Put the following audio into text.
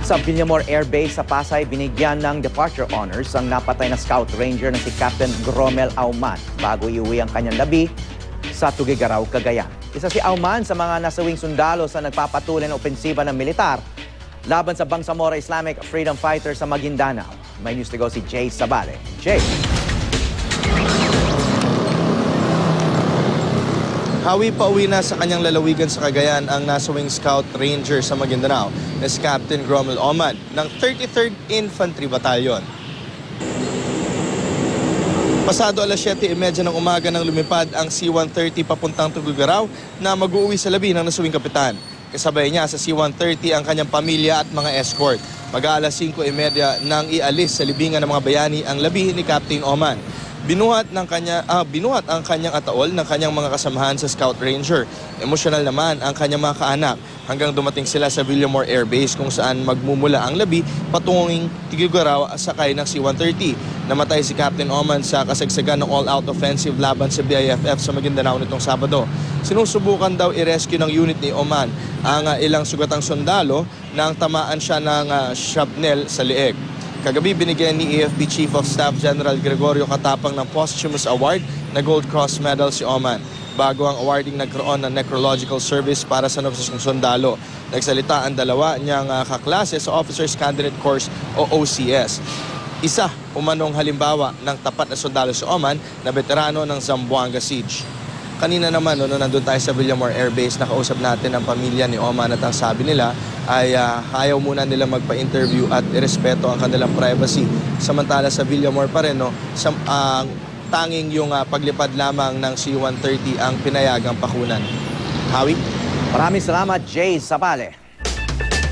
Sa Villamor Air Base sa Pasay, binigyan ng departure honors ang napatay na scout ranger na si Captain Gromel Auman bago iuwi ang kanyang labi sa Tugigaraw, Cagayan. Isa si Auman sa mga nasawing sundalo sa nagpapatuloy na opensiba ng militar laban sa Bangsamoro Islamic Freedom Fighters sa Maguindanao. May news to go si Jay Sabale. Jay. Hawi pauwi na sa kanyang lalawigan sa Cagayan ang nasawing Scout Ranger sa Maguindanao na si Captain Gromel Auman ng 33rd Infantry Battalion. Pasado alas 7:30 ng umaga nang lumipad ang C-130 papuntang Tugigaraw na mag-uuwi sa labi ng nasawing kapitan. Kasabay niya sa C-130 ang kanyang pamilya at mga escort. Mag-aalas 5:30 nang ialis sa libingan ng mga bayani ang labi ni Captain Auman. Binuhat ang kanyang ataol ng kanyang mga kasamahan sa Scout Ranger. Emosyonal naman ang kanyang mga kaanak hanggang dumating sila sa Villamor Air Base kung saan magmumula ang labi patungong Tugigaraw sakay ng C-130. Namatay si Captain Auman sa kasagsagan ng all-out offensive laban sa BIFF sa Maguindanao nitong Sabado. Sinusubukan daw i-rescue ng unit ni Auman ang ilang sugatang sundalo nang tamaan siya ng shrapnel sa leeg. Kagabi binigyan ni AFP Chief of Staff General Gregorio Katapang ng posthumous award na Gold Cross Medal si Auman. Bago ang awarding nagkaroon ng necrological service para sa nagsasang sundalo. Nagsalita ang dalawa niyang kaklase sa Officers Candidate Course o OCS. Isa umanong halimbawa ng tapat na sundalo si Auman na veterano ng Zamboanga Siege. Kanina naman, nung nandun tayo sa Villamor Air Base, nakausap natin ang pamilya ni Auman at ang sabi nila ay ayaw muna nila magpa-interview at irespeto ang kanilang privacy. Samantala sa Villamor pa rin, tanging yung paglipad lamang ng C-130 ang pinayagang pakunan. Hawi? Maraming salamat, Jay Sabale.